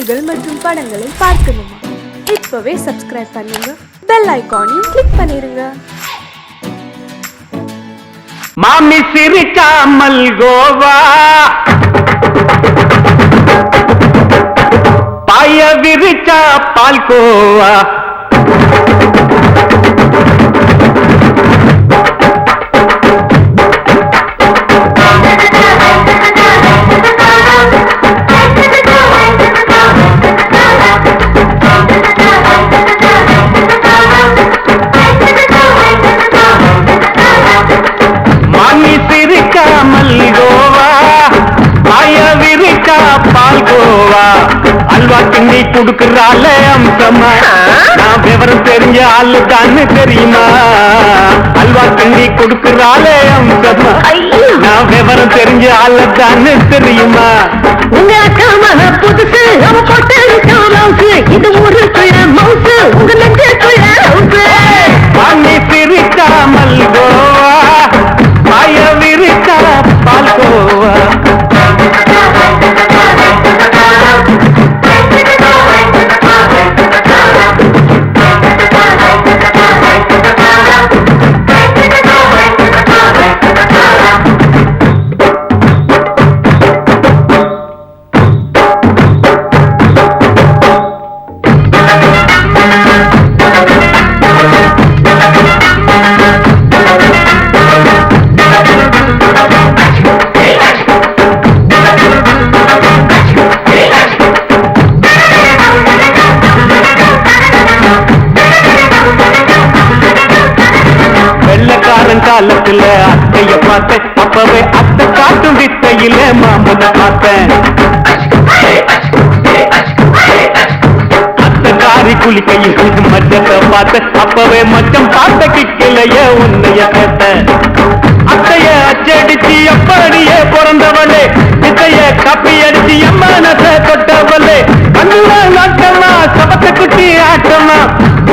செய்திகள் மற்றும் படங்களை பார்க்கணுமா? இப்பவே சப்ஸ்கிரைப் பண்ணுங்க, பெல் ஐகானையும் கிளிக் பண்ணிருங்க. மாமி சிரிக்காமல் கோவா, பாய விரிச்சா பால்கோவா. அல்வா கிண்டி குடுக்கறால அம்சமா, நான் விவரம் தெரிஞ்ச ஆளு தான்னு தெரியுமா? அல்வா கிண்டி குடுக்கறால அம்சமா, நான் விவரம் தெரிஞ்ச ஆளு தான்னு தெரியுமா? உங்க அக்கா மக புதுசு, அவ போட்டு இது ஊருக்குள்ள மவுசு, உங்க நெஞ்சுக்குள்ள ஹவுசு. வாங்கி சிரிக்காமல் கோவா, பாய விரிச்சா பால்கோவா. காலத்துல அத்தைய பார்த்தேன், அப்பவே அத்தை காட்டும் வித்தையில மாமனை பார்த்தேன். அத்தை காரி குளிக்கையில் மச்சத்தை பார்த்தேன், அப்பவே மச்சம் பார்த்த கிக்கலைய உன்னைய கேட்டேன். அத்தைய அச்சடிச்சு எப்படியே பிறந்தவளே, வித்தைய கப்பி அடிச்சு எம்மனத்தை தொட்டவளே. கண்ணுல நாட்டமா, சபத்தை குட்டி ஆட்டமா,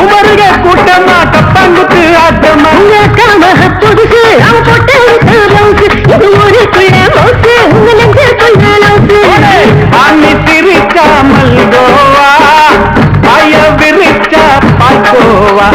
உமருக கூட்டமா, கப்பாங்குத்து ஆட்டமா. புதுசு, அவ போட்டு இது ஊருக்குள்ள மவுசு, உங்க நெஞ்சுக்குள்ள லவுசு. வாங்கி சிரிக்காமல் கோவா, பாய விரிச்சா பால்கோவா.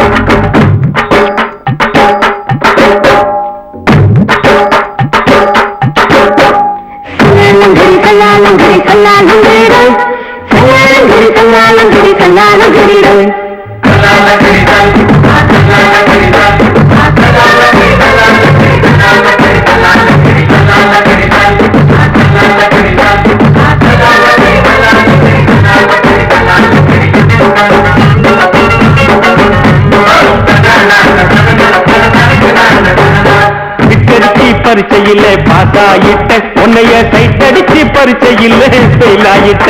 பரிச்சையில பாஸ் ஆயிட்ட, உன்னைய சைட் அடிச்சு பரிச்சையில ஃபெயில் ஆயிட்ட.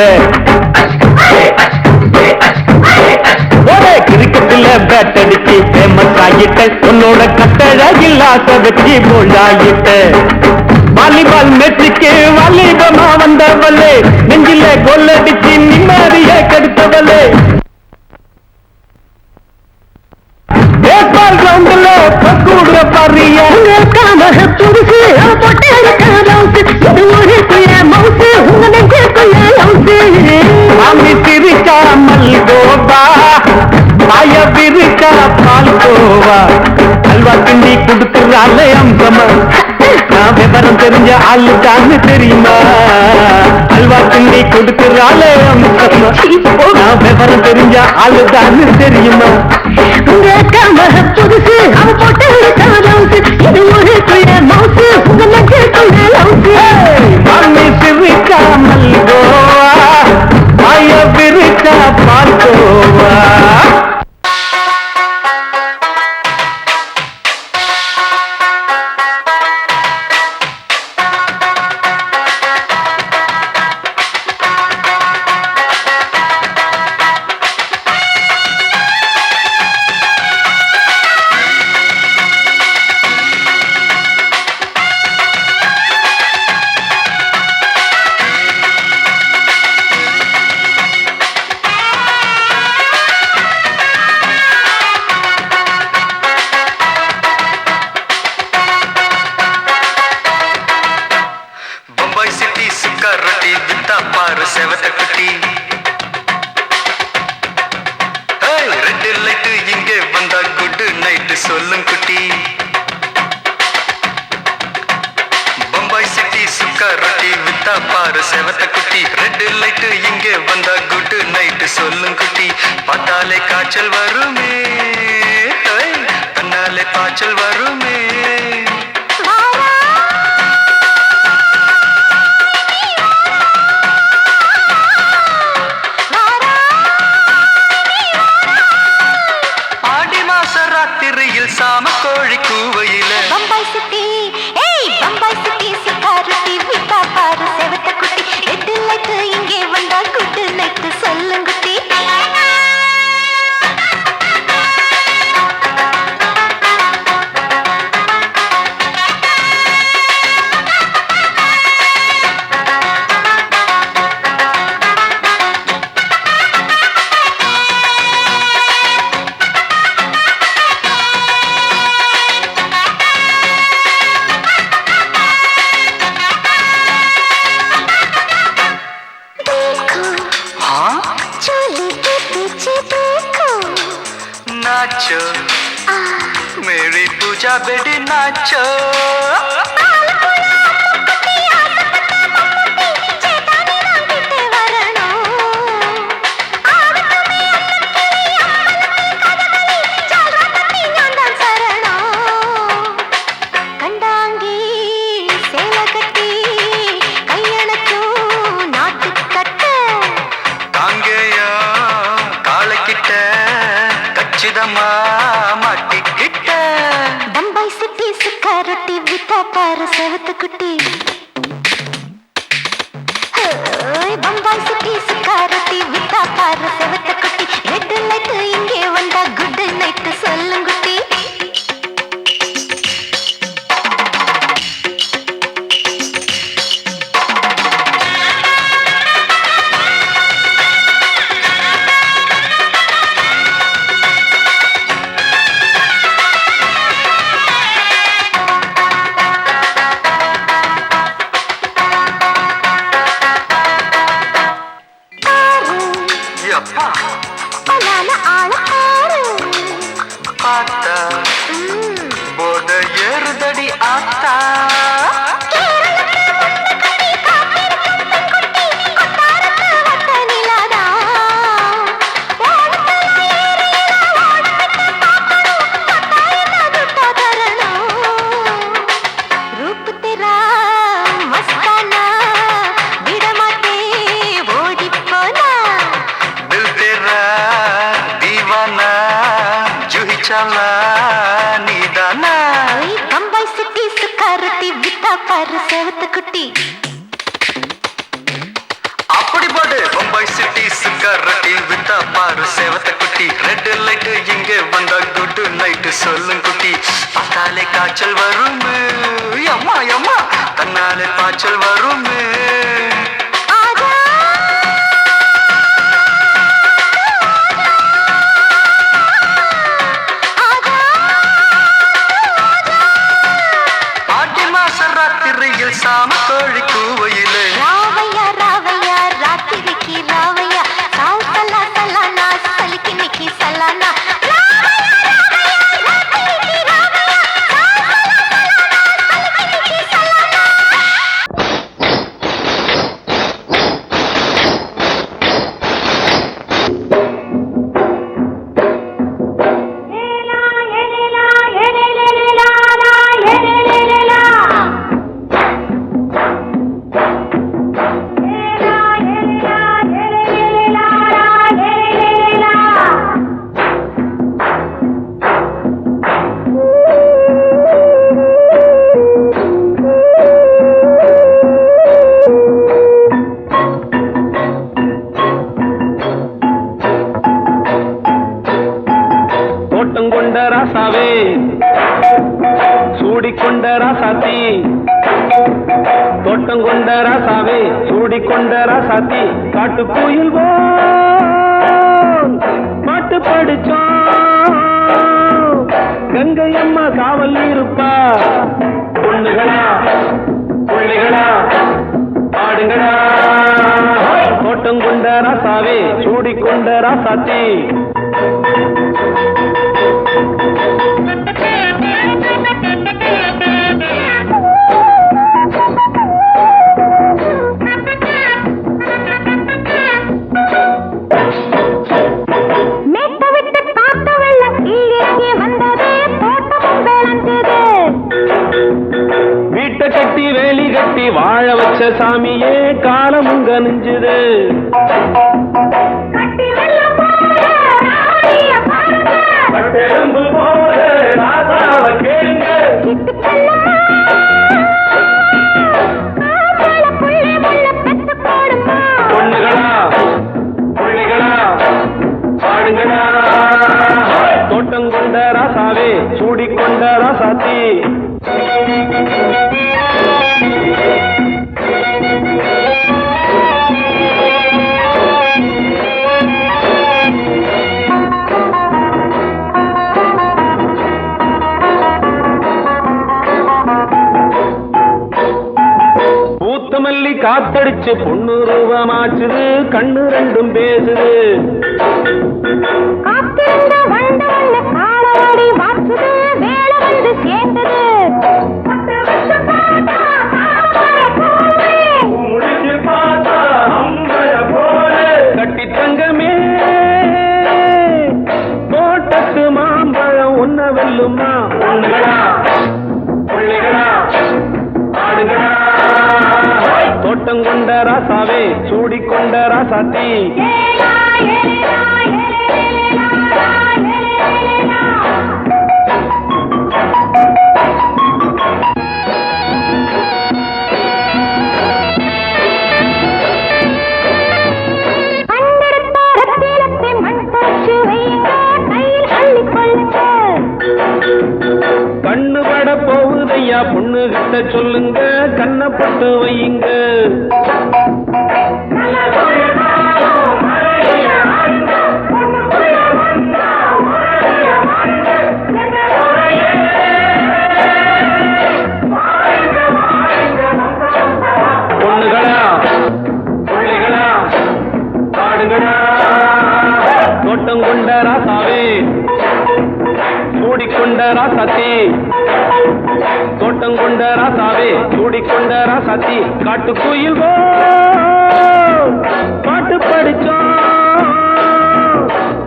கிரிக்கெட்ல பேட் அடிச்சு ஃபேமஸ் ஆகிட்ட, உன்னோட கட்டழகில் ஆசை வச்சு போல்ட் ஆகிட்ட. வாலிபால் மேட்சுக்கு வாலிபமா வந்தவளே, நெஞ்சில கோல் அடிச்சு நிம்மதிய கெடுத்தவளே. பேஸ்பால் கிரவுண்ட்ல கூடுற பாரியா, புதுசு, அவ போட்டு இது ஊருக்குள்ள மவுசு, உங்க நெஞ்சுக்குள்ள லவுசு. மாமி சிரிக்காமல் கோவா, பாய விரிச்சா பால்கோவா. அல்வா கிண்டி குடுக்கறால அம்சமா, நான் விவரம் தெரிஞ்ச ஆளு தான்னு தெரியுமா? அல்வா கிண்டி கொடுக்கறால அம்சமா, நான் விவரம் தெரிஞ்ச ஆளு தான்னு தெரியுமா? உங்க அக்கா மக புதுசு, அவ போட்டு இது ஊருக்குள்ள மவுசு, உங்க நெஞ்சுக்குள்ள லவுசு. மாமி சிரிக்காமல் கோவா, பாய விரிச்சா பால்கோவா. சொல்லும் குட்டி பம்பாய் சிட்டி சுக்கா ரொட்டி வித்தா பாரு செவத்த குட்டி ரெட் லைட் இங்கே வந்தா குட் நைட் சொல்லும் குட்டி பார்த்தாலே காய்ச்சல் வருமே தன்னாலே பாய்ச்சல் வருமே சாம கோழி கூவையில பம்பாய் சிட்டி ஏய் பம்பாய் சிட்டி சிக்காரத்தி விட்டா பாரு செவத்த குட்டி ரெட் லைட் இங்கே வந்தா குட் நைட் சொல்லுங்குட்டி नाचो मेरी पूजा बेटी नाचो பம்பாய் சிட்டி சுக்காரொட்டி வித்தா பாரு செவத்த குட்டி பம்பாய் சிட்டி சுக்காரொட்டி வித்தா பாரு செவத்த குட்டி ரெட் லைட் இங்கே வந்தா குட் நைட் சொல்லுங்குட்டி போத ஏறுதடி ஆத்தா பம்பாய் சிட்டி சுக்காரத்தி வித்தா பாரு செவத்த குட்டி அப்படி போடு பம்பாய் சிட்டி சுக்காரத்தி வித்தா பாரு செவத்த குட்டி ரெட் லைட் இங்கே வந்தா குட் நைட் சொல்லும் குட்டி பார்த்தாலே காய்ச்சல் வருமே அம்மா அம்மா தன்னாலே பாய்ச்சல் வருமே சாம கோழி கூவையிலே ராவையா ராவையா ராத்திரிக்கு ராவையா சாவு சலா சலானா சலிக்கு நிக்கி சலானா ராசாவே சூடிக்கொண்ட ராசாத்தி தோட்டம் கொண்ட ராசாவே சூடிக்கொண்ட ராசாத்தி காட்டு கோயில் பாட்டு படிச்சோம் கங்கை அம்மா காவல் இருப்பா பொண்ணுகளா பிள்ளைகளா பாடுங்களா தோட்டம் கொண்ட ராசாவே சூடிக்கொண்ட ராசாத்தி சாமியே காலமுங்க நெஞ்சுது. கட்டெலும்பு போல ராசாவ கேளுங்க. பொண்ணுகளா புள்ளிகளா பாடுங்களா. தோட்டம் கொண்ட ராசாவே சூடிக்கொண்ட ராசாத்தி. பூத்தமல்லி காத்தடிச்சு பொண்ணு ரூபமாச்சுது. கண்ணு ரெண்டும் பேசுது. கட்டி தங்கமே தோட்டத்து மாம்பழம் ஒன்ன வெல்லுமா. பொண்ணுகளா புள்ளிகளா ஆடுகளா. தோட்டம் கொண்ட ராசாவே சூடிக்கொண்ட ராசாத்தி. கண்ணு பட போகுதையா பொண்ணு கிட்ட சொல்லுங்க. கண்ணப்பட்டு வையுங்க. பொண்ணுகளா புள்ளிகளா பாடுங்களா. தோட்டம் கொண்ட ராசாவே சூடிக்கொண்ட ராசாத்தி. தோட்டம் கொண்ட ராசாவே சூடிக்கொண்ட ராசாத்தி. காட்டுக்குயில் பாட்டு படிச்சோம்.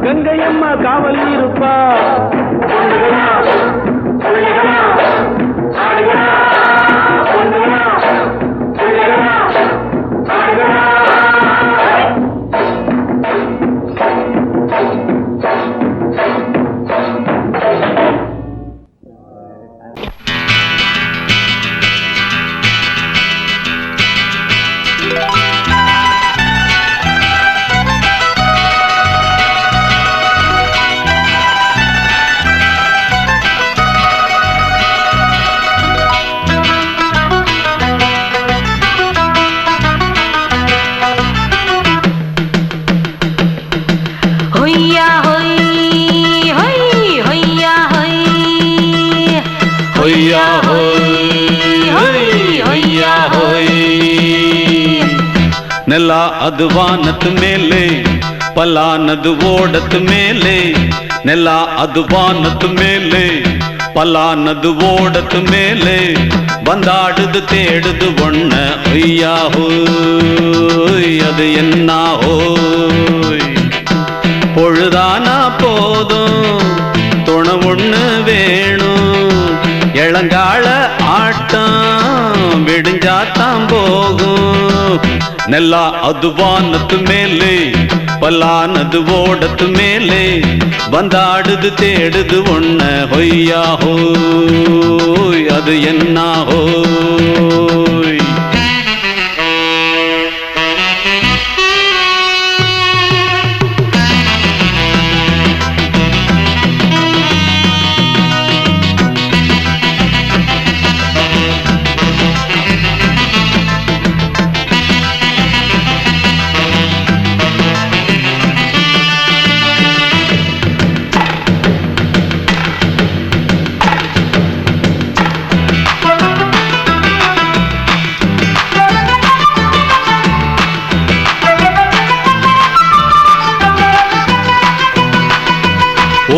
கங்கையம்மா காவல் இருப்பா. பொண்ணுகளா புள்ளிகளா ஆடுகளா. பொண்ணுகளா புள்ளிகளா ஆடுகளா. ನೆಲ ಅದು ವಾನದ ಮೇಲೆ ಪಲಾನದು ಓಡದ ಮೇಲೆ. ನೆಲ ಅದು ವಾನದ ಮೇಲೆ ಪಲಾನದು ಓಡದ ಮೇಲೆ. ಬಂದಾಡುದು தேடுது ஒண்ண ஐயா ஹோய் அது என்ன ஹோய். பொழுதானா போதும் துணை ஒண்ணு வேணும். இளங்கால ஆட்டம் விடிஞ்சாத்தான் போகும். ನೆಲ ಅದು ವಾನದ ಮೇಲೆ ಪಲಾನದು ಓಡದ ಮೇಲೆ. ಬಂದಾಡುದು தேடுது ஒண்ண ಹೊಯ್ಯಾ ಹೋಯ್ ಅದು ಎನ್ನ ಹೋಯ್.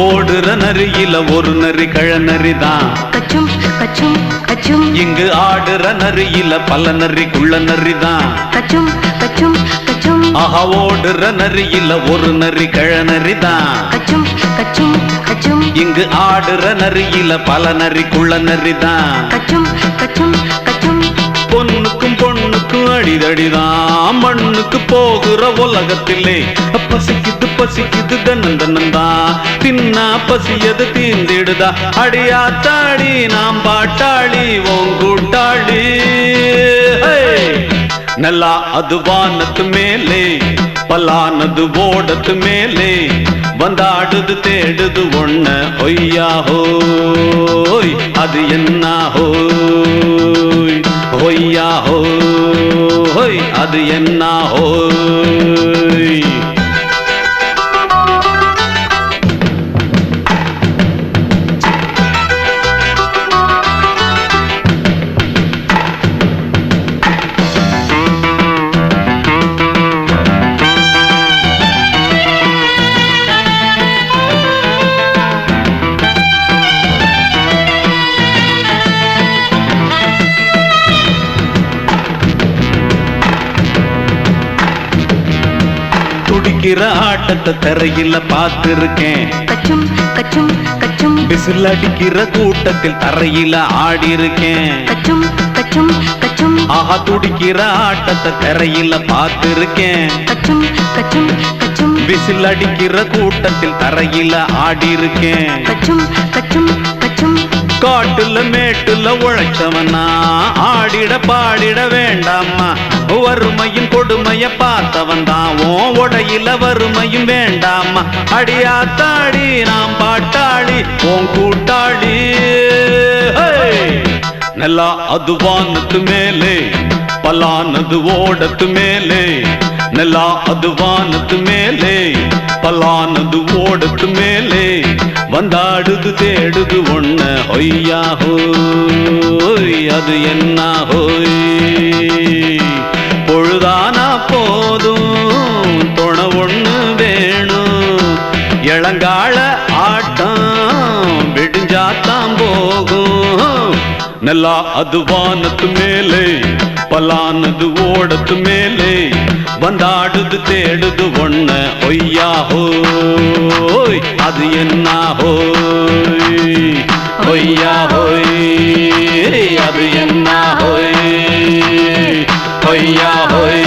ஓடுற நரியில ஒரு நரி கழநரிதான். கச்சும் கச்சும் கச்சும். இங்கு ஆடுற நரியில பல நரி குள்ள நரிதான். கச்சும் கச்சும் கச்சும். ஆஹா ஓடுற நரியில ஒரு நரி கழநரிதான். கச்சும் கச்சும் கச்சும். இங்கு ஆடுற நரியில பல நரி குள்ள நரிதான். கச்சும் கச்சும் கச்சும். பொண்ணுக்கும் பொண்ணுக்கும் அடிதடிதான் மண்ணுக்கு போகிற உலகத்திலே பசிக்குது பசிக்குது தன்னந்தன்னந்தான் தின்னா பசியது தீர்ந்திடுதா அடியாத்தாடி நாம் பாட்டாளி உன் கூட்டாளி நல்லா அது வானத்து மேலே பலானது ஓடத்து மேலே வந்தாடுது தேடுது ஒண்ண ஒய்யா ஹோய் அது என்ன ஹோய் ஒய்யா ஹோய் அது என்ன ஹோய் துடிக்கிற ஆட்டத்தை தரையில பார்த்திருக்கேன் கச்சும் கச்சும் கச்சும் விசில் அடிக்கிற கூட்டத்தில் தரையில ஆடி இருக்கேன் கச்சும் கச்சும் கச்சும் ஆஹா துடிக்கிற ஆட்டத்தை தரையில பார்த்திருக்கேன் கச்சும் கச்சும் கச்சும் விசில் அடிக்கிற கூட்டத்தில் தரையில ஆடி இருக்கேன் கச்சும் கச்சும் கச்சும் காட்டுல மேட்டுல உழைச்சவனா ஆடிட பாடிட வேண்டாமா வறுமையும் கொடுமைய பார்த்தவன் தான் உன் உடையில வறுமையும் வேண்டாமா அடியாத்தாடி நாம் பாட்டாளி உன் கூட்டாளி நல்லா அது வானத்து மேலே பலானது ஓடத்து மேலே நல்லா அது வானத்து மேலே பலானது ஓடத்து மேலே வந்தாடுது தேடுது ஒண்ண ஒய்யா ஹோய் அது என்ன ஹோய் பொழுதானா போதும் துணை ஒண்ணு வேணும் இளங்கால ஆட்டம் விடிஞ்சாத்தான் போகும் நல்லா அது வானத்து மேலே பலானது ஓடத்து மேலே வந்தாடுது தேடுது ஒண்ண ஒய்யா ஹோய் அது என்ன ஹோய் ஒய்யா ஹோய் அது என்ன ஹோய் ஒய்யா ஹோய்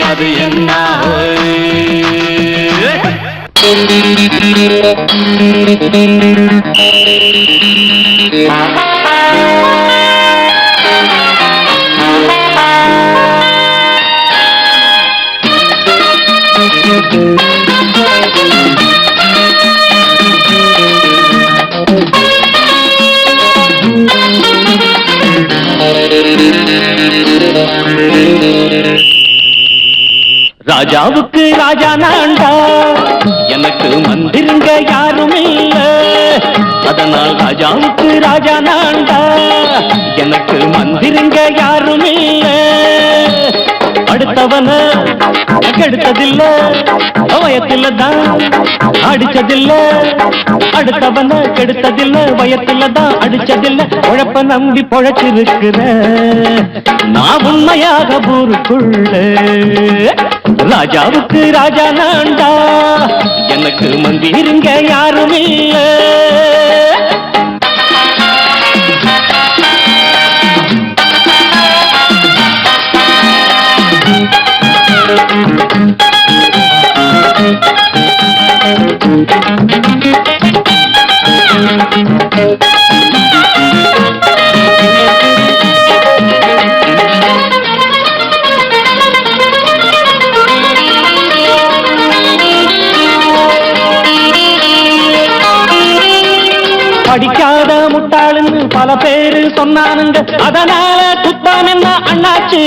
அது என்ன ஹோய் ராஜாவுக்கு ராஜா நான்டா எனக்கு மந்திருங்க யாரும் இல்ல அதனால் ராஜாவுக்கு ராஜா நான்டா எனக்கு மந்திருங்க யாரும் இல்ல அடுத்தவன கெடுத்ததில்ல வயத்துல தான் அடிச்சதில்ல அடுத்தவன கெடுத்ததில்ல வயத்துல தான் அடிச்சதில்ல உழப்ப நம்பி பொழைச்சிருக்கிற நான் உண்மையாக ஊருக்குள்ள ராஜாவுக்கு ராஜா நான்டா எனக்கு மந்திருங்க யாரும் இல்ல படிக்காத முட்டாளுன்னு பல பேரு சொன்னானுங்க அதனால குத்தம் என்ன அண்ணாச்சு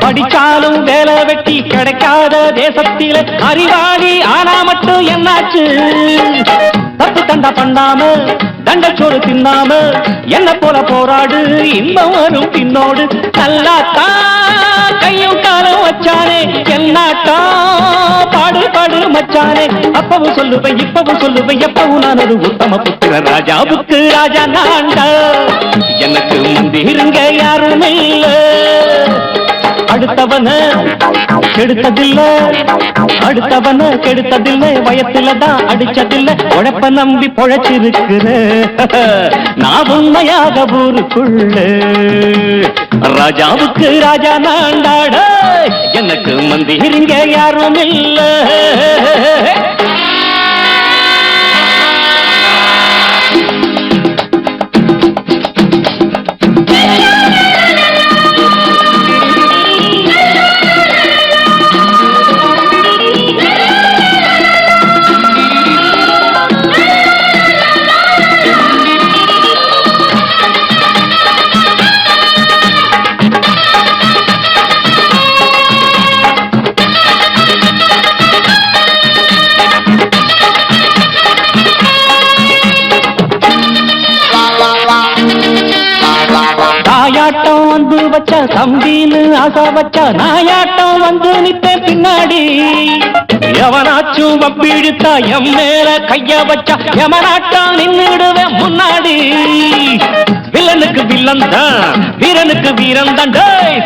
படிச்சாலும் வேலை வெட்டி கிடைக்காத தேசத்தில அறிவாளி ஆனா மட்டும் என்னாச்சு தப்பு தண்டா பண்ணாம தண்டச்சோறு தின்னாம என்ன போல போராடு இன்பம் வரும் பின்னோடு நல்லாத்தான் கையும் காலம் வச்சானே என்னாட்டா பாடு பாடு மச்சானே அப்பவும் சொல்லுவேன் இப்பவும் சொல்லுவேன் எப்பவும் நான் ஒரு உத்தம புத்திர ராஜாவுக்கு ராஜா நான்டா எனக்கு மந்திருங்க யாரும் இல்ல அடுத்தவன கெடுத்ததில்ல அடுத்தவன கெடுத்ததில்லை வயத்துல தான் அடிச்சதில்லை உழைப்ப நம்பி பொழைச்சிருக்கிற நான் உண்மையாக ஊருக்குள்ள ராஜாவுக்கு ராஜா நான்டாட எனக்கு மந்திரிங்க யாரும் இல்ல தாயாட்டம் வந்து வச்ச தம்பின்னு ஆசா வச்ச நாயாட்டம் வந்து நித்தேன் பின்னாடி எவனாச்சும் வப்பிழுத்தா எம் மேல கைய வச்சா எவனாட்டம் நின்னுடுவேன் முன்னாடி வில்லனுக்கு வில்லன் தான் வீரனுக்கு வீரன் தான்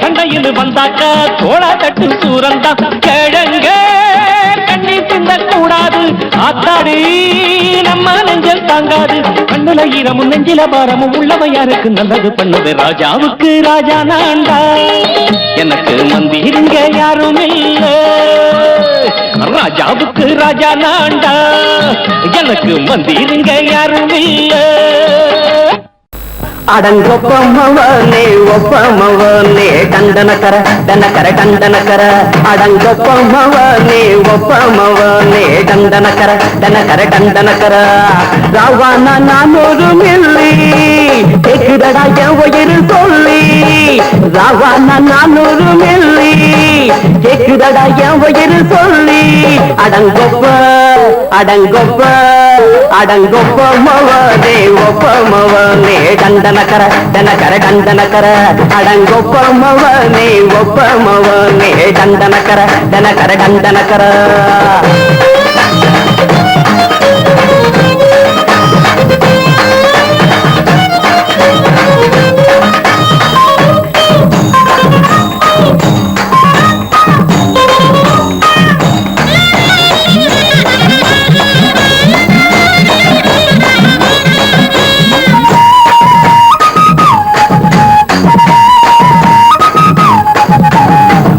சண்டையில் வந்தாக்க தோளா தட்டு சூரன் தான் கிழங்க கண்ணி சிந்த கூடாது ஆத்தாடி நம்ம நெஞ்சல் தாங்காது கண்ணுல ஈரமும் நெஞ்சில பாரமும் உள்ளவன் யாருக்கு நல்லது பண்ணுது ராஜாவுக்கு ராஜா நான்டா எனக்கு மந்திரிங்க யாரும் இல்ல ராஜாவுக்கு ராஜா நான்டா எனக்கு மந்திரிங்க யாரும் இல்ல அடங்கொப்பமவனே ஒப்பமவனே டண்டனக்கர டனக்கர டண்டனக்கர அடங்கொப்பமவனே ஒப்பமவனே டண்டனக்கர டனக்கர டண்டனக்கர ராவானா நானொரு மில்லி கேக்குதடா என் உயிர் சொல்லி ராவானா நானொரு மில்லி கேக்குதடா என் உயிர் சொல்லி அடங்கொப்ப அடங்கொப்ப அடங்கொப்பமவனே ஒப்பமவனே டண்டனக்கர டனக்கர டண்டனக்கர அடங்கொப்பமவனே ஒப்பமவனே டண்டனக்கர டனக்கர டண்டனக்கர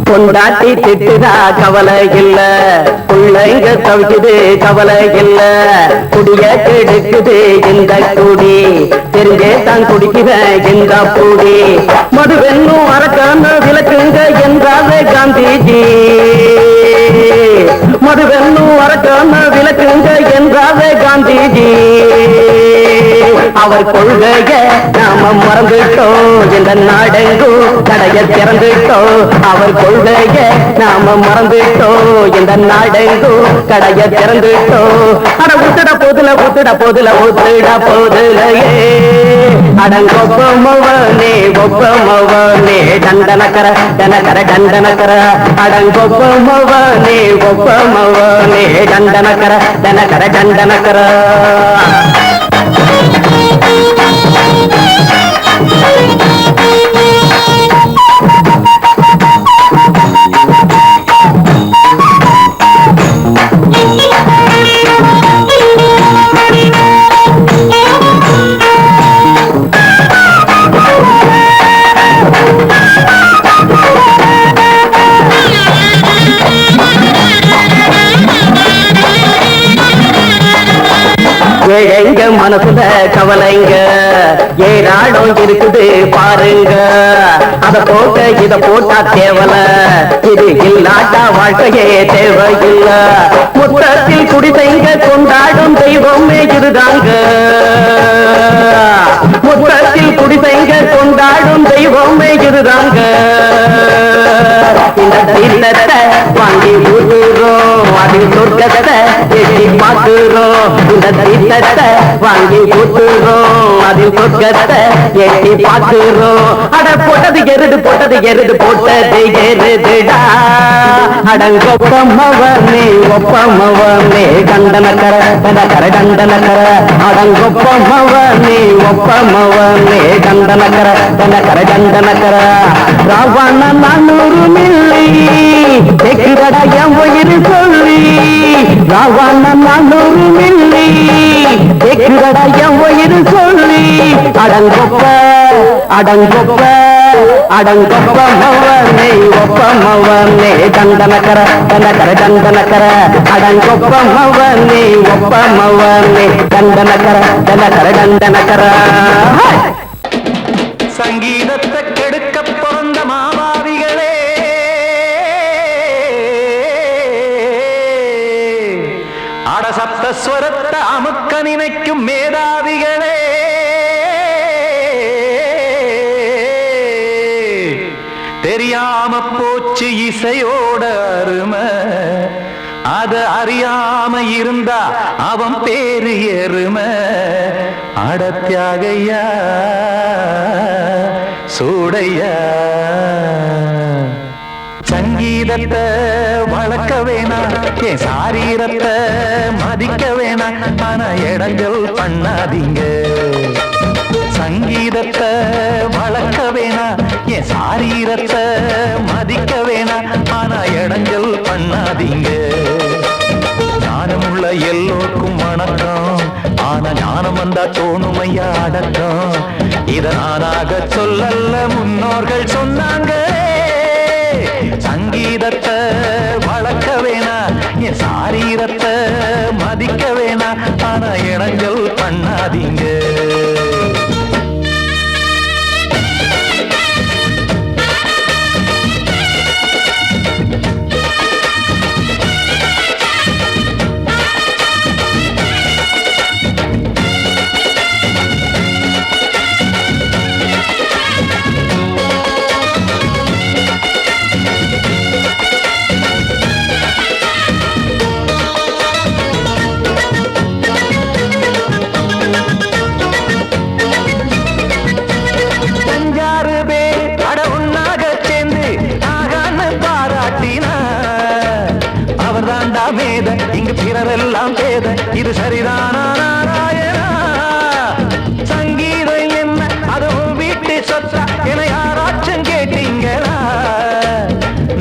கொண்டாட்டி திட்டுதா கவலை இல்ல பிள்ளைங்க தவிக்குது கவலை இல்ல குடிய கெடுக்குது இந்த குடி தெரிஞ்சே தான் குடிக்கிற இந்த பூடி மதுவென்னும் அரக்கான விளக்குங்க என்றாவே காந்திஜி மதுவென்னும் அரக்கான விளக்குங்க என்றாவே காந்திஜி அவர் கொள்கைய நாம மறந்துட்டோம் இந்த நாடெங்கும் கடைய திறந்துட்டோம் அவர் கொள்கைய நாம மறந்துட்டோம் இந்த நாடெங்கும் கடைய திறந்துட்டோம் அட ஊத்துட போதுல ஊத்துட போதுல ஊத்துட போதுலையே அடங்கொப்பமவனே ஒப்பமவனே டண்டனக்கர டனக்கர டண்டனக்கர அடங்கொப்பமவனே ஒப்பமவனே டண்டனக்கர டனக்கர டண்டனக்கர எங்க மனசுல கவலைங்க ஏராளம் இருக்குது பாருங்க அத போட்ட இத போட்டா தேவல இது இல்லாட்டா வாழ்க்கையே தேவையில்ல முத்தத்தில் குடிசைங்க கொண்டாடும் தெய்வமே இதுதாங்க முத்தத்தில் குடிசைங்க கொண்டாடும் தெய்வமே இதுதாங்க இந்த தீர்த்தத்தை வாங்கி ஊத்துறோம் அதில் சொர்க்கத்தை எட்டி பார்க்கிறோம் இந்த தீர்த்தத்தை வாங்கி ஊத்துறோம் அதில் சொர்க்கத்தை எட்டி பார்க்கிறோம் அட போட்டது எருது போட்டது எருதுடா அடங்கொப்பமவனே ஒப்பமவனே டண்டனக்கர டனக்கர டண்டனக்கர அடங்கொப்பமவனே ஒப்பமவனே டண்டனக்கர டனக்கர டண்டனக்கர ராவண நானூறு மில்லி கேக்குதடா என் உயிர் சொல்லி ராவண நானூறு மில்லி கேக்குதடா என் உயிர் சொல்லி அடங்கொப்ப அடங்கொப்ப அடங்கொப்ப மவனே ஒப்ப மவனே தந்தனக்கர தனக்கர தந்தனக்கர அடங்கொப்ப மவனே ஒப்ப மவனே தந்தனக்கர தனக்கர தந்தனக்கர. சங்கீதத்தை கெடுக்க பிறந்த மாவாதிகளே, அடசப்தஸ்வரத்தை அமுக்க நினைக்கும் மேதாவிகளே, தெரியாம போச்சு இசையோட அருமை, அத அறியாம இருந்தா அவன் பேரு எருமை. அடத்தியாகையா சூடையா சங்கீதத்தை வளர்க்க வேணாம், என் சாரீரத்தை மதிக்க வேணாம், ஆனா இடங்கள் பண்ணாதீங்க. சங்கீதத்தை வளர்க்க வேணாம், என் சாரீரத்தை மதிக்க வேணாம், ஆனா இடங்கள் பண்ணாதீங்க. ஞானமுள்ள எல்லோருக்கும் வணக்கம், ஆனா ஞானம் வந்தா தோணுமையா அடக்கம். இத நானாக சொல்லல்ல, முன்னோர்கள் சொன்னாங்க. சங்கீதத்தை வளர்க்க வேணா, என் சாரீரத்தை மதிக்க வேணா, ஆனா இடங்கள் பண்ணாதீங்க. இங்கு பிறரெல்லாம் பேத, இது சரிதானா நாராயணா? சங்கீதம் என்ன அதுவும் வீட்டு சொத்தா என யாராச்சும் கேட்டீங்களா?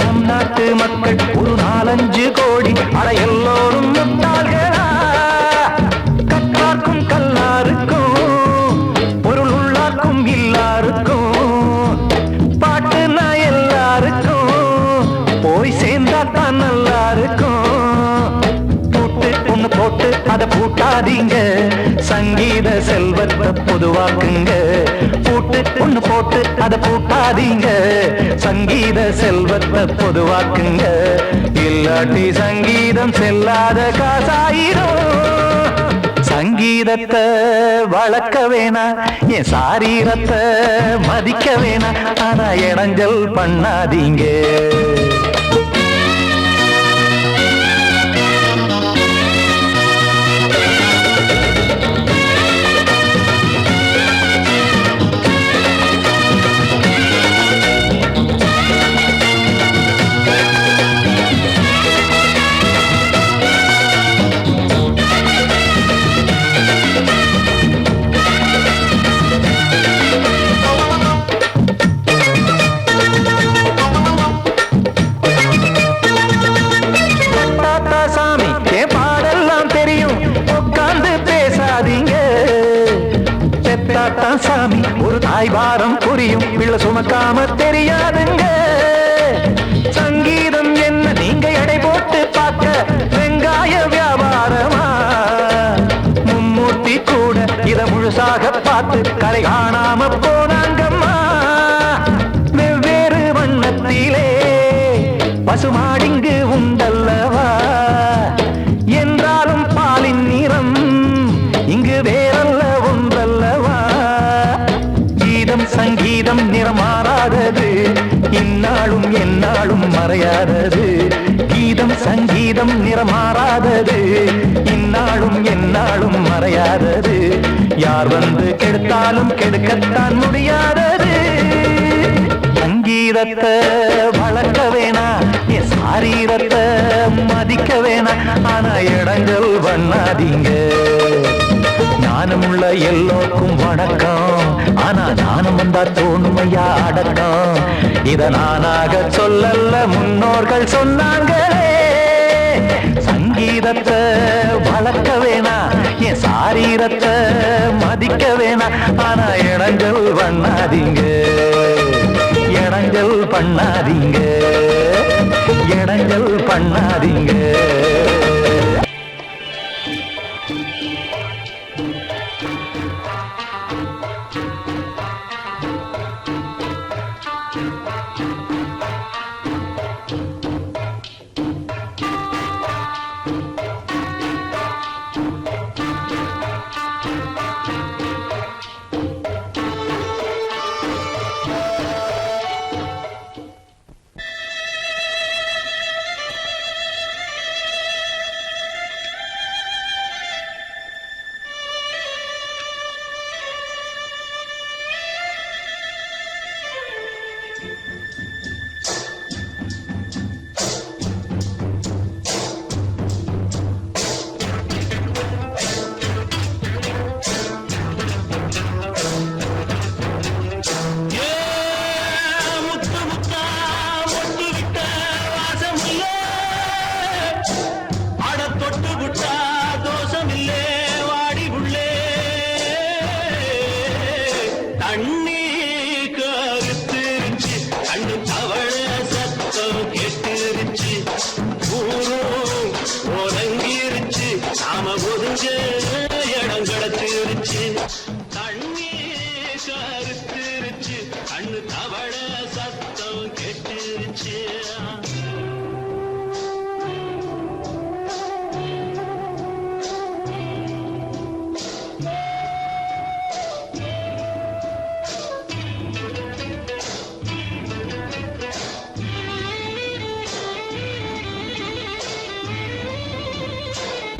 நம் நாட்டு மக்கள் ஒரு 4-5 கோடி, அட எல்லோரும் முட்டாள்களா? கற்றார்க்கும் கல்லாருக்கும் பொருள் உள்ளார்க்கும் இல்லாருக்கும் பாட்டுனா எல்லாருக்கும் போய் சேர்ந்தா தான் நல்லா இருக்கும். போட்டு அத பூட்டாதீங்க, சங்கீத செல்வத்தை பொதுவாக்குங்க. பூட்டு ஒண்ணு போட்டு அத பூட்டாதீங்க, சங்கீத செல்வத்தை பொதுவாக்குங்க. இல்லாட்டி சங்கீதம் செல்லாத காசாயிரும். சங்கீதத்தை வளர்க்க வேணா, என் சாரீரத்தை மதிக்க வேணா, ஆனா இடைஞ்சல் பண்ணாதீங்க. சாமி ஒரு தாய் பாரம் புரியும், பிள்ளை சுமக்காம தெரியாதுங்க. சங்கீதம் என்ன நீங்க எடை போட்டு பார்க்க வெங்காய வியாபாரமா? மும்மூர்த்தி கூட இத முழுசாக பார்த்து கரை காணாம போனாங்கம்மா. வெவ்வேறு வண்ணத்திலே பசுமாடிங்கு உண்டல்லவா? என்றாலும் பாலின் நிறம் இங்கு வேறல்ல ஒன்றல்லவா? சங்கீதம் நிறமாறாதது, இந்நாளும் எந்நாளும் மறையாதது. கீதம் சங்கீதம் நிறமாறாதது, இந்நாளும் எந்நாளும் மறையாதது. யார் வந்து கெடுத்தாலும் கெடுக்கத்தான் முடியாதது. சங்கீதத்தை வளர்க்க வேணா, என் சாரீரத்தை மதிக்க வேணா, ஆனா இடங்கள் பண்ணாதீங்க. ஞானமுள்ள எல்லோருக்கும் வணக்கம், ஆனா ஞானம் வந்தா தோணுமையா அடக்கம். இத நானாக சொல்லல்ல, முன்னோர்கள் சொன்னாங்களே. சங்கீதத்தை வளர்க்க வேணா, என் சாரீரத்தை மதிக்க வேணா, ஆனா இடங்கள் பண்ணாதீங்க. இடைஞ்சல் பண்ணாதீங்க, இடைஞ்சல் பண்ணாதீங்க.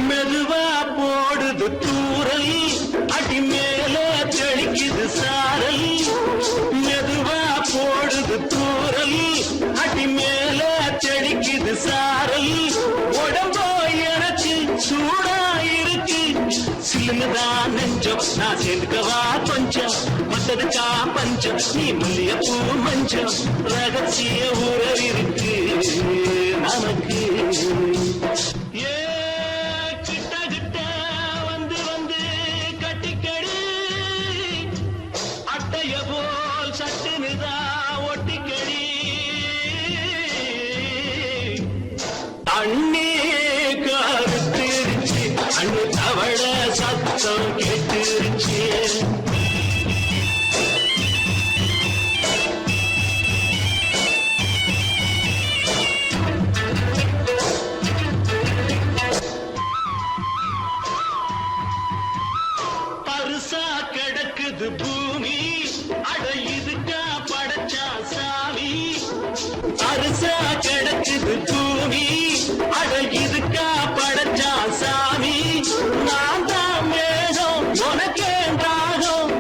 மெதுவா போடுது தூரல், அடி மேல தெளிக்குது சாரல். மெதுவா போடுது தூரல், அடி மேல தெளிக்குது சாரல். உடம்போ எனக்கு சூடா இருக்கு, சில்லுதான் நெஞ்சம் நான் சேர்ந்துக்கவா கொஞ்சம். மத்ததுக்கா பஞ்சம் நீ மல்லியப்பூ மஞ்சம், ரகசிய உறவிருக்கு நமக்கு. அண்ணே கருத்திருச்சு, அண்ணு தவள சத்தம் கேட்டுருச்சு. பரிசா கிடக்குது பூமி, அட இதுக்கா படைச்சா சாமி. பரிசா கிடக்குது பூமி, அட இதுக்கா படைச்சா சாமி. நான் தான் மேகம் உனக்கே தாகம்,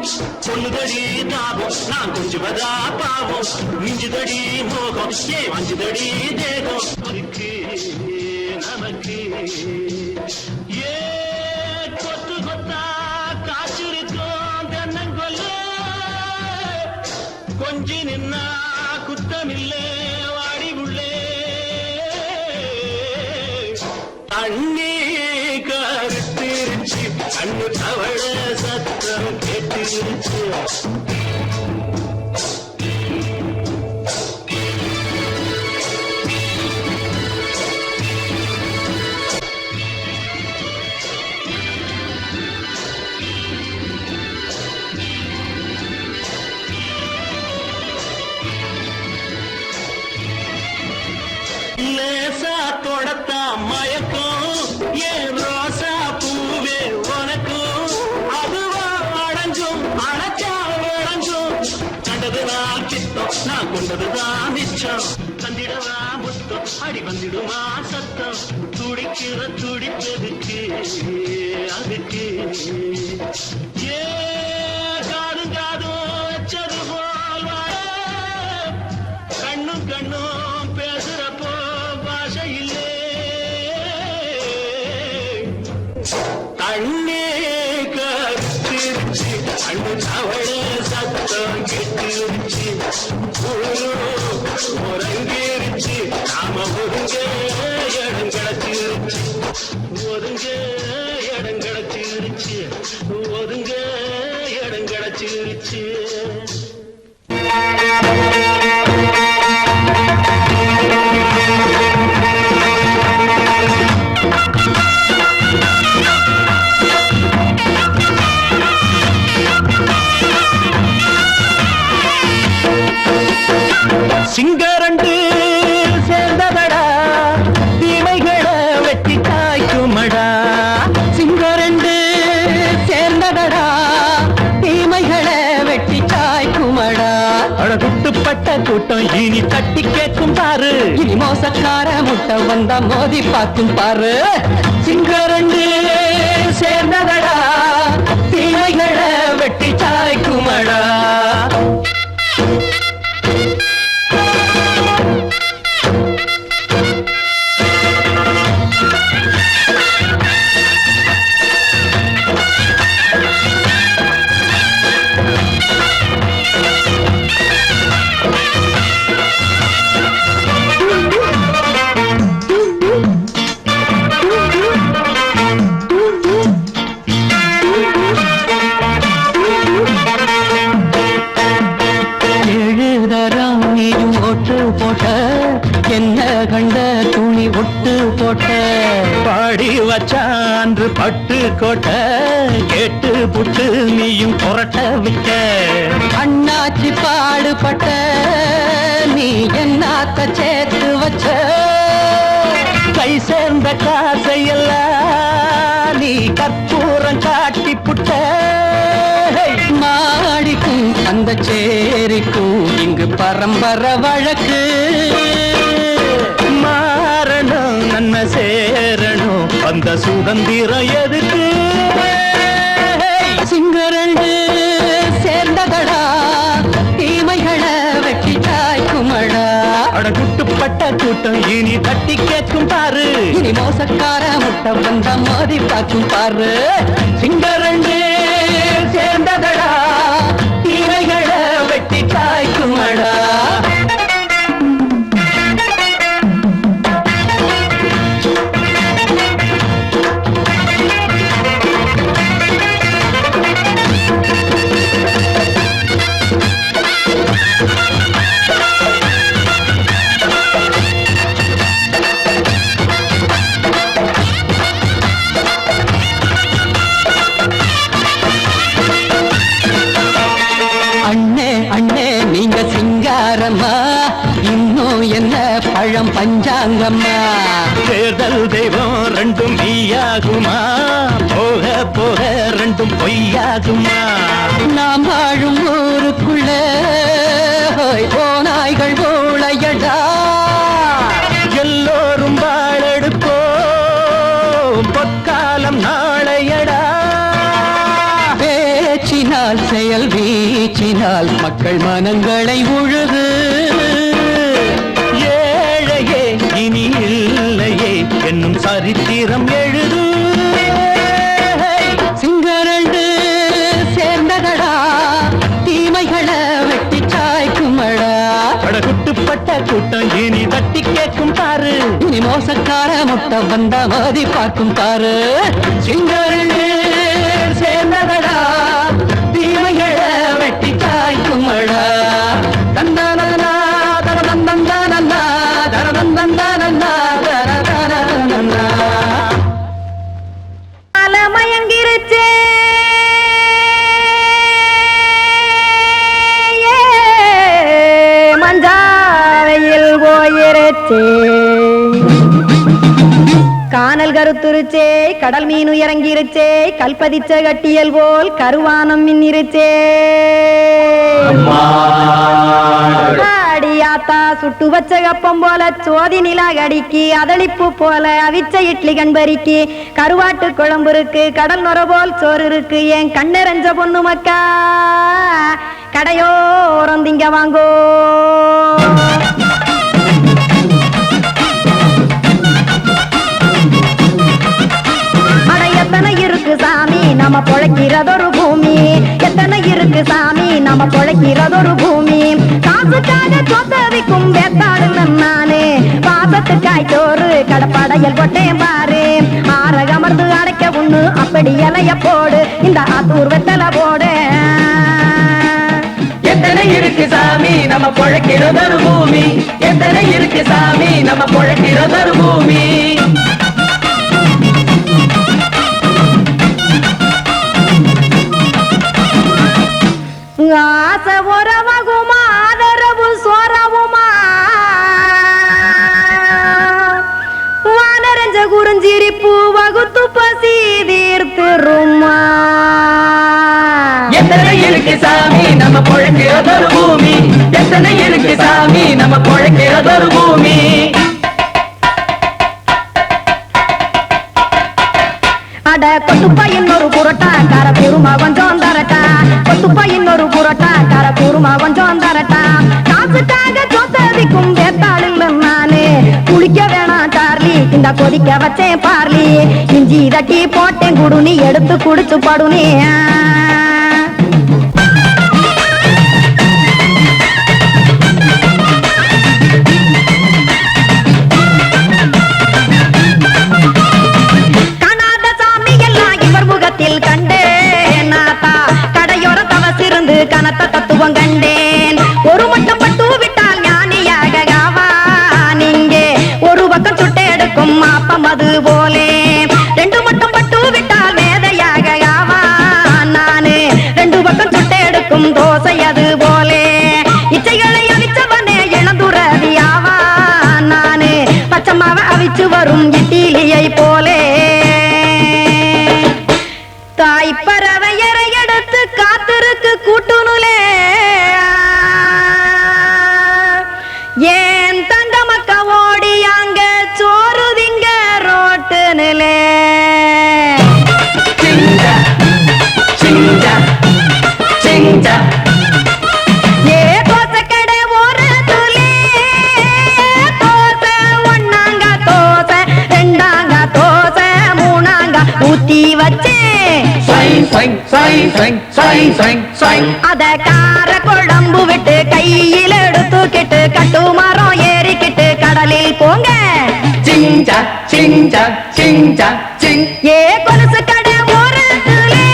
சொல்லுதடி தாபம் நான் கொஞ்சுவதா பாவம். மிஞ்சுதடி மோகம் ஏன் வஞ்சுதடி தேகம் இருக்கு நமக்கு. ஏ கொத்து கொத்தா காய்ச்சிருக்கோம் தென்னங்கொல்ல, கொஞ்சி நின்னா குத்தமில்லே வாடி உள்ளே. அண்ணே கருத்திருச்சு, அண்ணு தவள சத்தம் கேட்டுருச்சு. லேசா தொடத்தா மயக்கம் ஏன் ரோசா பூவே உனக்கும். அதுவா அடைஞ்சும் அடைச்சா விளைஞ்சும், கண்டதுதான் சித்தம் நான் கொண்டதுதான் மிச்சம். தந்திடவா முத்தம் அடி வந்திடுமா சத்தம், துடிக்கிற துடிப்பதுக்கு அதுக்கு. ஏ காதும் காதும் வச்சது போல் வாழ, கண்ணும் கண்ணும் பேசுறப்போ பாஷை இல்லே. அண்ணே கருத்திருச்சு, அண்ணு தவள சத்தம் கெட்டுருச்சு. உறங்கிருச்சு நாம ஒருங்க இடம் கிடச்சிருச்சு, ஒருங்க இடம் கிடச்சிருச்சு, ஒருங்க இடம் கிடச்சிருச்சு. கூட்டம் இனி தட்டி கேட்கும் பாரு. இனி மோசக்கார முட்டை வந்தா மோதி பார்க்கும் பாரு. சிங்கரண்டு சேர்ந்ததடா தீமைகளை வெட்டி சாய்க்குமடா. என்ன கண்ட துணி ஒட்டு போட்ட பாடி வச்சான்று பட்டு கோட்ட கேட்டு புட்டு நீயும் புரட்ட விட்ட. அண்ணாச்சி பாடுபட்ட நீ என்னாத்த சேர்த்து வச்ச. கை சேர்ந்த காசையெல்லாம் நீ கற்பூரம் காட்டி புட்ட. மாடிக்கும் அந்த சேரிக்கும் இங்கு பரம்பரை வழக்கு. மாறணும் நன்மை சேரணும் அந்த சுதந்திரம் எதுக்கு. சிங்கரண்டு சேர்ந்ததடா தீமைகளை வெட்டி சாய்க்குமடா. அடகுட்டுப்பட்ட கூட்டம் இனி தட்டி கேட்கும் பாரு. இனி மோசக்கார முட்டை வந்த மோதி பார்க்கும் பாரு. சிங்கரண்டு சேர்ந்ததடா தீமைகளை வெட்டி சாய்க்குமடா. இன்னும் என்ன பழம் பஞ்சாங்கம்மா. தேர்தல் தெய்வம் ரெண்டும் மெய்யாகுமா போக போக ரெண்டும் பொய்யாகுமா. நாம் வாழும் ஊருக்குள்ள போனாய்கள் போளையடா. எல்லோரும் வாழெடுப்போம் பொற்காலம் நாளையடா. பேச்சினால் செயல் வீச்சினால் மக்கள் மனங்களை உழுது. ஏழையே இனி இல்லையே என்னும் சரித்திரம் எழுது. சிங்கரண்டு சேர்ந்ததடா தீமைகளை வெட்டி சாய்க்குமடா. படகுட்டுப்பட்ட கூட்டம் இனி தட்டி கேட்கும் பாரு. இனி மோசக்கார முட்டை வந்தா மோதி பார்க்கும் பாரு. சிங்கரண்டு சேர்ந்ததடா தீமைகளை வெட்டி சாய்க்குமடா. தந்தானா தரதந்தந்தானா தரதந்தந்தானா தரதந்தந்தானா. மயங்கிருச்சே மஞ்சாவையில் போயிருச்சே. கானல் கருத்துருச்சே கடல் மீன் இறங்கிருச்சே. கல்பதிச்ச கட்டியல் போல் கருவானம் மின்னிருச்சே. அடியாத்தா சுட்டு வச்ச கப்பம் போல சோதி நிலா கடிக்கு. அதளிப்பு போல அவிச்ச இட்லி கண்பறிக்கு. கருவாட்டு குழம்பு இருக்கு கடல் நுர போல் சோறு இருக்கு. என் கண்ணெரஞ்ச பொண்ணு மக்கா கடையோரம் திங்க வாங்கோ. எத்தனை இருக்கு சாமி நம்ம பொழைக்கிறதொரு பூமி. எத்தனை இருக்கு சாமி நம்ம பொழைக்கிறதொரு பூமி. காசுக்காக சொத்தவிக்கும் வேத்தாடு நானு. பாசத்துக்காய் சோறு கடப்படையல் போட்டேன் பாரு. ஆரகமர்ந்து அடைக்க ஒண்ணு அப்படி இலைய போடு. இந்த ஆத்தூர் வெத்தலை போடு. எத்தனை இருக்கு சாமி நம்ம பொழைக்கிறதொரு பூமி. எத்தனை இருக்கு சாமி நம்ம பொழைக்கிறதொரு பூமி. ஆசை உறவகுமா ஆதரவு சோரவுமா. வானரஞ்ச குறிஞ்சிரிப்பு வகுத்து பசி தீர்த்துருமா. எத்தனை இருக்கு சாமி நம்ம பொழைக்கிறதொரு பூமி. எத்தனை இருக்கு சாமி நம்ம பொழைக்கிறதொரு பூமி. அட கொத்துப்பா இன்னொரு புரோட்டா கார குருமா கொஞ்சம் தரட்டா. கொத்துப்பா இன்னொரு புரோட்டா கார குருமா கொஞ்சம் தரட்டா. காசுக்காக சொத்ததிக்கும் வேத்தாளில் நானு குளிக்க வேணாம் சார்லி இந்த கொதிக்க வச்சேன் பார்லி. இஞ்சி தட்டி போட்டேன் குடுனி எடுத்து குடிச்சு படுனி. கண்டேன் நாத்தா கடையோர தவசிருந்து கனத்த தத்துவம் கண்டேன். ஒரு மட்டும் பட்டு விட்டால் ஞானியாக ஆவா நீங்கே. ஒரு பக்கம் சுட்டு எடுக்கும் மாப்பம் அது போலே. ரெண்டு மட்டும் பட்டு விட்டால் மேதையாக ஆவா நானு. ரெண்டு பக்கம் சுட்டு எடுக்கும் தோசை அது போலே. இச்சைகளை அவிச்சவனே இளந்துறவி ஆவா நானு. பச்சமாவ அவிச்சு வரும் இட்டிலியை போலே. தாய் பறவையரை எடுத்து காத்திருக்கு கூட்டுனுலே. ஏன் தங்க மக்க ஓடி அங்க சோறுதிங்க ரோட்டு நிலே. ஏ தோசை கடை ஓரத்துலே. தோசை ஒன்னாங்க தோசை ரெண்டாங்க தோசை மூணாங்க ஊத்தி வச்சே. அத கார குழம்பு விட்டு கையில் எடுத்துக்கிட்டு கட்டு மரம் ஏறிக்கிட்டு கடலில் போங்க. ஏ கொலுசு கடை ஓரத்துலே.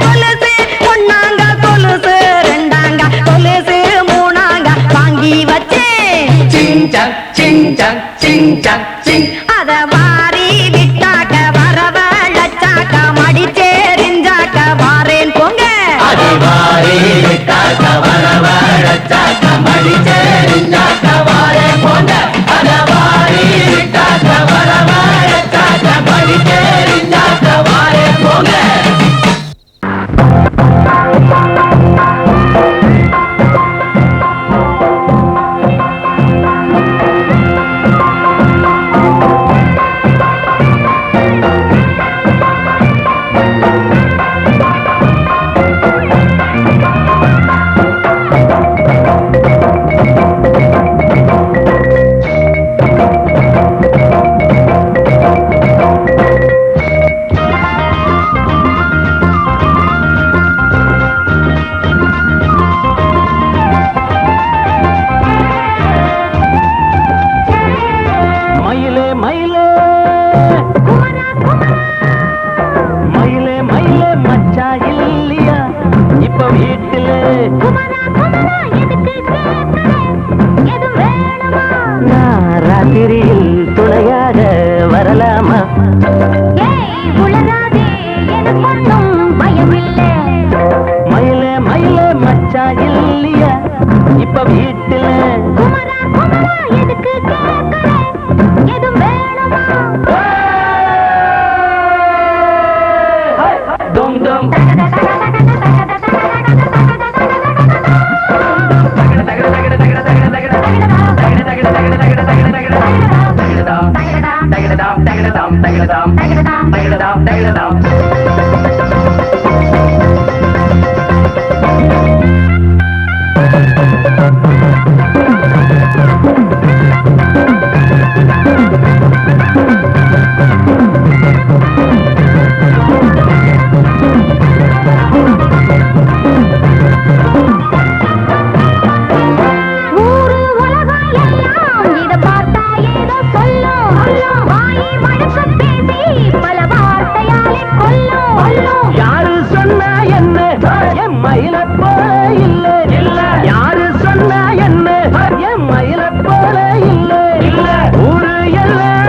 கொலுசு ஒன்னாங்க கொலுசு ரெண்டாங்க கொலுசு மூணாங்க வாங்கி வச்சே. அத வாரி விட்டாக்க வரவழைச்சாக்க மடிச்சேரிஞ்சாக்க வாரேன் போங்க. ராத்திரியில் துணையாக வரலாமா? மயிலே மயிலே மச்சா இல்லையா இப்ப வீட்டுல? dum dum யாரு சொன்னா என்ன என் மயில போல இல்ல இல்ல. யாரு சொன்னா என்ன என் மயில போல இல்ல இல்ல. ஊரு எல்லாம்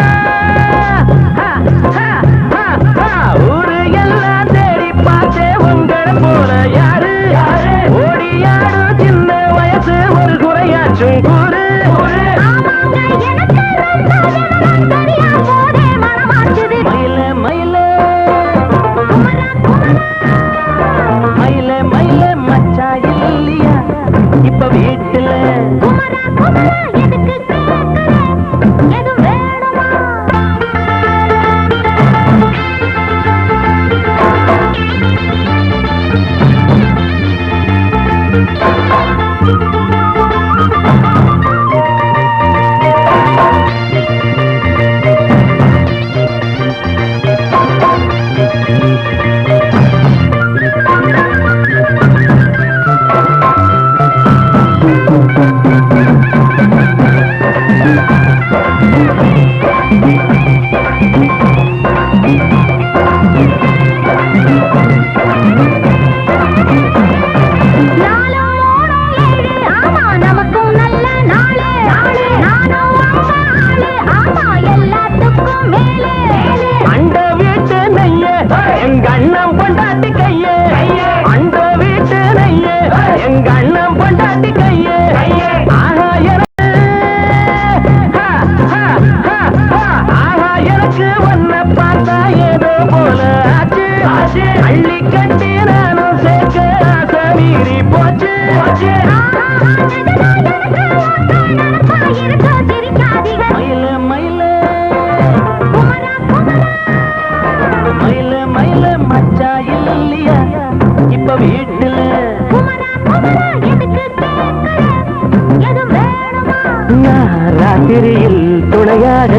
அண்ட வீட்டு நெய்ய எங்க அண்ணன் பொண்டாட்டி கையே அண்ட வீட்டு நெய்ய எங்க அண்ணன் பொண்டாட்டி கையே ஆஹா எனக்கு ஒன்ன பார்த்தா ஏதோ போல ஆச்சு அள்ளி கட்டி நானும் சேர்க்க ஆசை மீறி போச்சு மயில மயில மயில மயில மச்சா இல்லையா இப்ப வீட்டுல ராத்திரியில் துணையாக